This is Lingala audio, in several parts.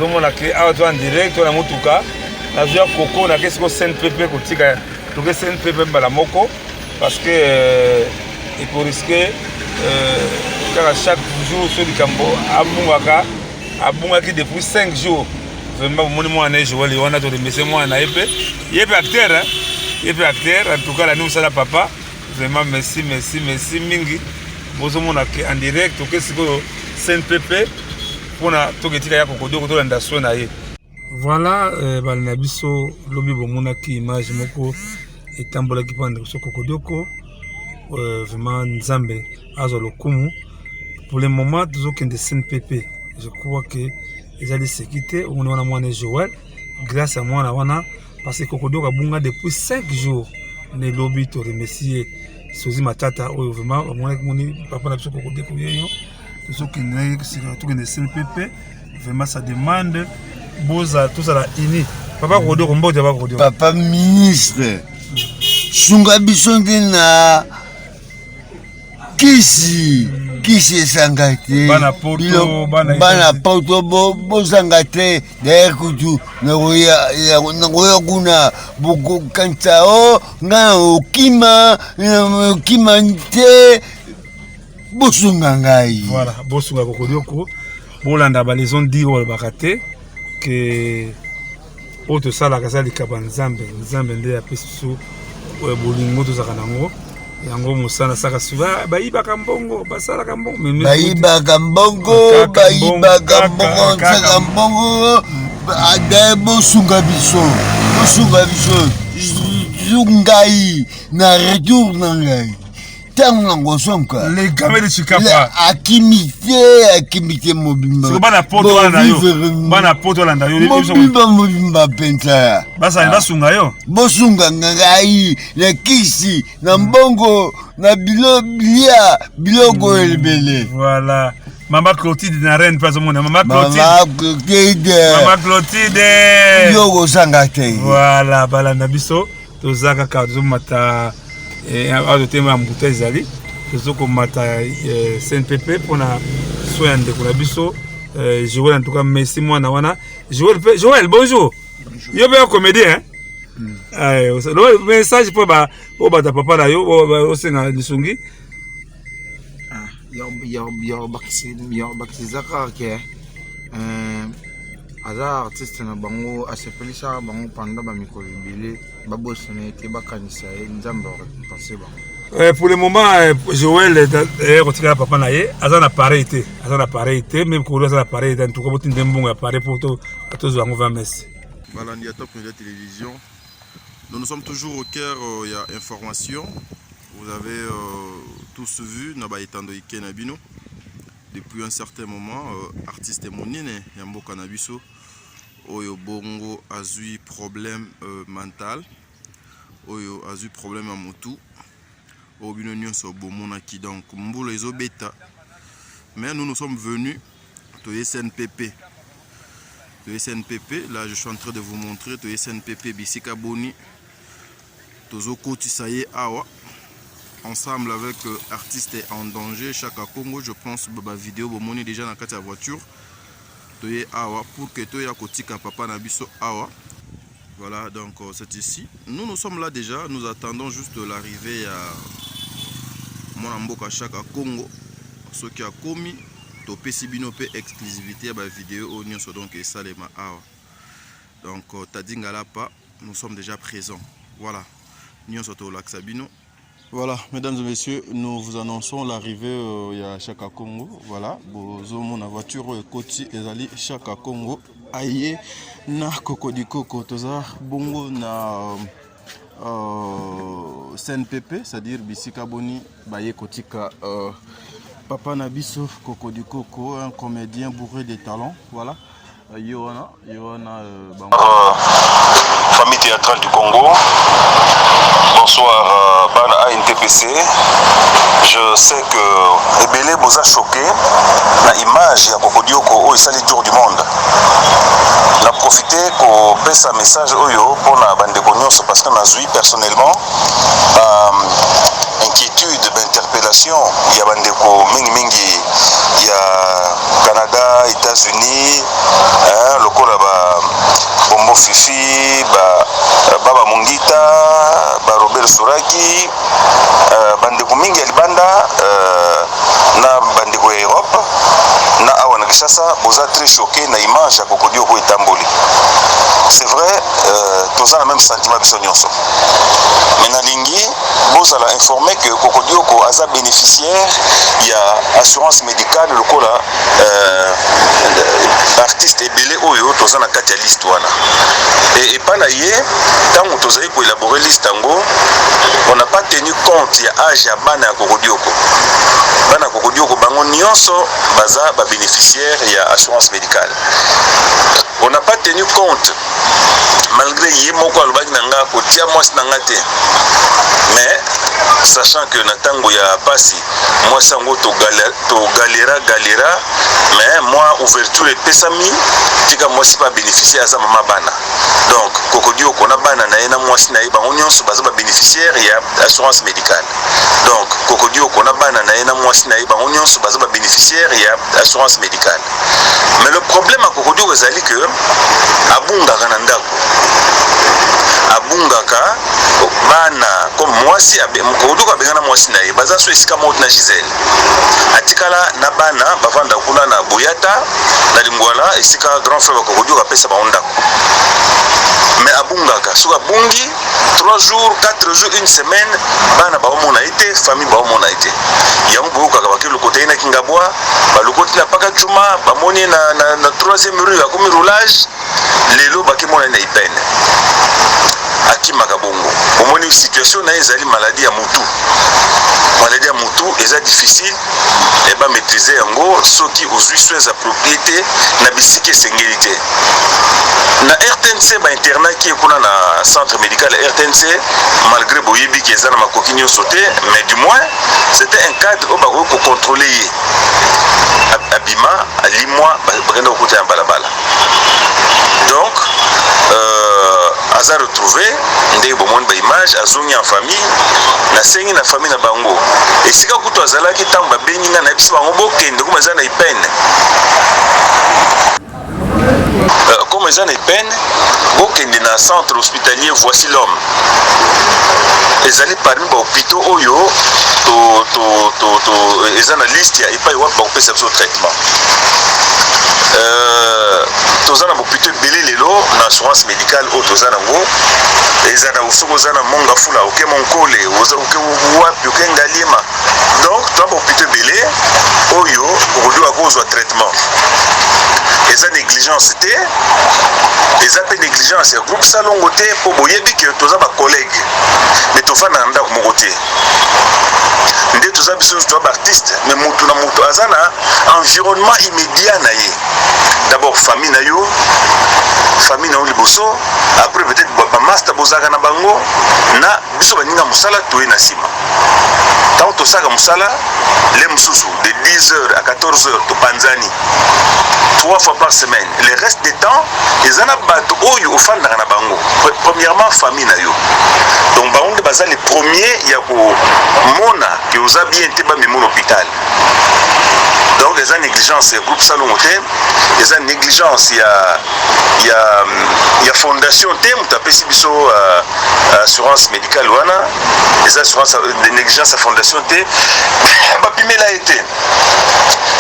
tozomona ke awa to en direct to na mutuka nazwa koko na kesiko CNPP kotika toke CNPP mbala moko parce que il peut risquer car chaque jour sur le campo abungaki depuis 5 jours vraiment mon moi na Joël on a to remercier moi na épée yépe acteur hein yépe acteur en tout cas la nous ça la papa vraiment merci mingi bozomona ke en direct toke siko CNPP pona toketika ya kokodoko to landa so na ye. Voilà balina biso lobi bomona ki image moko etambola ki pande so kokodoko vraiment nzambe azo lokumu pour le moment toujours que de CNPP je crois que ils allaient sécurité on a mwana Joël grâce à moi wana parce que kokodoko abunga depuis 5 jours ne lobi to remercier sozi matata oyo vraiment mwana moni papa na biso kokodoko yeyo ce qui est CNPP, vraiment ça demande boza tout ça la ini. Papa Kodo Kombo de Kodo. Papa ministre. Sunga bisonde na kisi sangate. Bana poto bo sangate de kutu na goya kuna buko kansao nga okima nte bosunga ngai. Voilà, bosunga kokodoko bolanda ba les on dit o bakate que auto sala kasali kabanzambe nzambe nde ya pesu bolingo to zakanango yango musana saka suba bayiba kambongo basala kambongo bayiba kambongo saka mbongo ade bosunga biso zungai na retour ngai. Les gamins de Chikapa. Akimité mobimba. C'est bana poto landa yo. Bana poto landa yo. Mobimba pensa. Basa basunga yo. Bosunga ngai na kisi na mbongo na biloko elbele. Voilà. Maman Clotilde na reine pas au monde. Maman Clotilde. Yo sangate. Voilà, bala na biso tozaka ka tozomata et à doter ma bouteille zali tozoko mata CNPP pour na soin de kulabiso Joël en tout cas merci moi na wana Joël bonjour yo be comédien hein le message pour ba o bata papa na yo o senga lisungi yo bakisi zaka ke aza artiste na bango asepelisa bango pendant ba mikolo ebele babosana ete bakanisa ye nzambe récompenser bango. Pour le moment Joël retika papa na ye aza na pareil te même ko aza na pareil en tout cas botinde mbongo ya pareil pour to atozo bango va merci. Voilà, il y a Top Média Télévision. Nous sommes toujours au cœur il y a information. Vous avez tous vu Naba Etando Ike Nabino. Depuis un certain moment, artiste monine Yambo Kanabiso, Oyo Bongo a eu problème mental, Oyo a eu problème à Motu, Oyo Bino so Bomonaki donc Mboulo Ezo Beta. Mais nous sommes venus to SNPP. To SNPP, là je suis en train de vous montrer to SNPP Bisika Boni, Tozo Kotisaye Awa. Ensemble avec artistes en danger, chaque Congo, je pense que la vidéo est déjà dans la voiture. Pour que tu aies un papa Nabiso Awa. Voilà, donc c'est ici. Nous sommes là déjà, nous attendons juste l'arrivée à Monamboka chaque Congo. Ce qui a commis, tu peux exclusivité à la vidéo, donc ça les Awa. Donc, Tadingalapa, nous sommes déjà présents. Voilà, nous sommes au Sabino. Voilà, mesdames et messieurs, nous vous annonçons l'arrivée à Chaka Congo. Voilà, bozomo na voiture Koti ezali Chaka Congo. Aye na Kokodiko Kotoza bongo na CNPP, c'est-à-dire Bisika Boni baye Kotika Papa Nabiso Kokodiko un comédien bourré de talents. Voilà. Yohana famille théâtrale du Congo. Bonsoir Ban ANTPC. Je sais que Ebele vous a choqué la image ya Kokodioko au Sali Tour du monde. La profité qu'on passe un message oyo pour la bande de cognos parce qu'on a vu personnellement inquiétude d'interpellation. Il y a bande de mingi il y a Canada, États-Unis, le Fifi, Baba Mungita, Robert Souraki, bandeko mingi ya libanda na bandeko ya Europe na awa na Kinshasa boza très choqué na image ya Cocodioko etamboli. C'est vrai, tous la même sentiment biso nyonso. Mais nalingi boza la informé que Cocodioko aza bénéficiaire ya assurance médicale lokola artiste ebele oyo toza na kati ya liste wana. Et pas na ye tango tozali ko élaborer liste yango, on n'a pas tenu compte ya âge ya bana ya Cocodioko. Bana Cocodioko bango nyonso baza ba bénéficiaire ya assurance médicale. On n'a pas tenu compte malgré ye moko alobaki na nga kotia mwasi na nga te. Mais sachant que na tango ya pasi mwasi yango to galera mais moi ouverture epesami tika mwasi pa bénéficiaire aza mama bana. Donc Cocodioko na bana na ye na mwasi na ye bango nyonso baza ba bénéficiaire ya assurance médicale. Donc Cocodioko na bana na ye na mwasi na ye bango nyonso baza ba bénéficiaire ya assurance médicale. Mais le problème à Cocodioko ezali que abungaka na ndako, abungaka bana comme mwasi Cocodioko abengana mwasi na ye baza so esika moko na Gisèle, atikala na bana bavanda kuna na Boyata na Lingwala esika grand frère Cocodioko apesa bango ndako. Mais abungaka soka bungi 3 jours 4 jours une semaine bana baomona ete famille baomona ete yango boyoka bakaki lokota ina Kingabwa balokoti na paka Juma bamoni na 3e rue ya komi roulage lelo bakimona na Ipene akimaka bongo omoni situation na ezali maladie ya mutu. Maladie ya mutu eza difficile et ba maîtriser yango soki ozwi soins appropriés na bisiki esengeli te. Na RTNC ba internat qui est na centre médical RTNC malgré boyebi qui ezana makoki nyonso te, mais du moins c'était un cadre où bako ko contrôler abima alimwa bakenda kokuta ya balabala. Donc aza retrouvé ndenge bomoni ba image azongi en famille na sengi na famille na bango esika kutu azalaki ntango babengi nga na biso bango bokende kuma eza na Ipene. Comme ils en ont peine, beaucoup dans centre hospitalier Voici l'homme. Ils allaient parmi les hôpitaux Oyo, ils ont la liste et pas pour faire ce traitement. Tous en hôpitaux belé les lots, l'assurance médicale au tous en haut. Ils ont aussi besoin de monga fula, ok mon collé, ok wapi, ok ngalima. Donc toi hôpitaux belé, Oyo, aujourd'hui à cause du traitement. Ils ont négligence té, ils ont négligence. Le groupe salon côté pour boyebi que tous nos collègues, mais tout fan anda comme côté. Ndé tous abisso tous artistes, mais mutu na mutu azana environnement immédiat na ye. D'abord famille na yo, famille na liboso, après peut-être ba master bozaka na bango na biso baninga musala toye na sima. Tant to saka musala les mususu de 10h à 14h to panzani 3 fois par semaine. Le reste du temps, ils en ont au fan na bango. Premièrement famille na yo. Donc bango baza les premiers ya ko mona que aux a bien été ba mon hôpital. Donc les négligence le groupe salon hotel, les négligence il y a fondation thème tapé si biso assurance médicale wana, les assurances de négligence à fondation thé ba pimela été.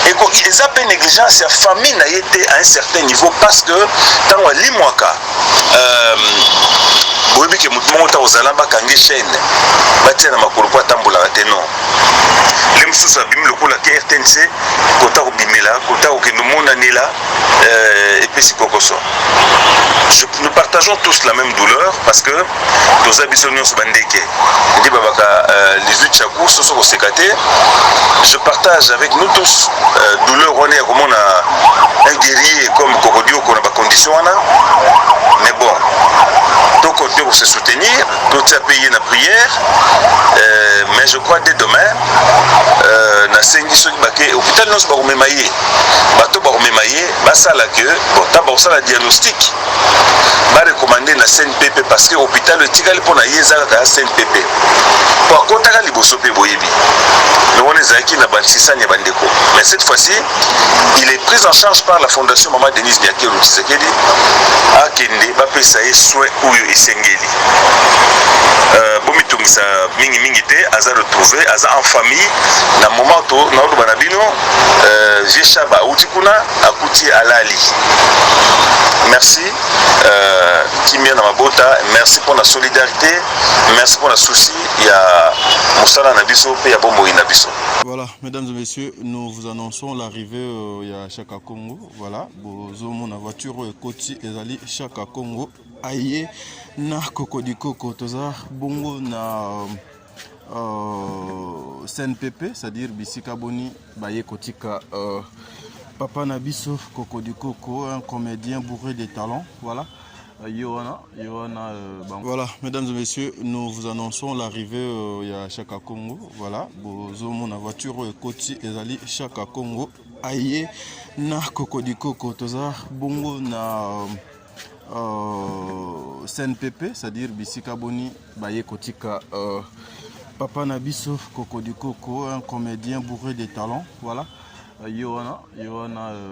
Et ils appellent négligence à famille n'a été à un certain niveau parce que dans le limwaka boyebi ke mutu moko ozala bakange chaîne batia na makolo kwa tambola te non le mususu abimi lokola ke RTNC kota kobimela kota kokende monanela epesi kokoso. Nous partageons tous la même douleur parce que nos habitudes nyonso bandeke ndi babaka les huit chakou soso kosekate. Je partage avec nous tous douleur on est comme on a un guerrier comme Cocodioko na ba condition wana, mais bon donc côté pour se soutenir, tout est payé la prière, mais je crois dès demain, na sengi soki bake hôpital non ba komemaye bato ba komemaye basala que bon taba osala diagnostic ba recommander na CNPP parce que hôpital etikali pona yezaka ka CNPP pour kotaka liboso pe boyebi mais on est aki na bansisani bandeko mais cette fois-ci il est pris en charge par la fondation Maman Denise Biakelo Tshisekedi akende ba pesa ye soin oyo esengeli bomitungisa mingi mingi te aza retrouvé aza en famille na moment to na odo banabino jeshaba utikuna akuti alali merci kimia na mabota merci pour la solidarité merci pour la souci ya musala na biso pe ya bombo ina biso. Voilà, mesdames et messieurs, nous vous annonçons l'arrivée à Chaka Congo. Voilà, bozomo na voiture Koti ezali Chaka Congo. Aye na Cocody Coco toza bongo na CNPP, c'est-à-dire Bisika Boni baye kotika Papa Nabiso Cocody Coco, un comédien bourré de talents. Voilà. Voilà, mesdames et messieurs, nous vous annonçons l'arrivée à Chaka Congo. Voilà, bozomo na voiture Koti ezali Chaka Congo. Aye na Cocody Coco toza bongo na CNPP, c'est-à-dire Bisika Boni baye kotika Papa Nabiso Cocody Coco, un comédien bourré de talents. Voilà.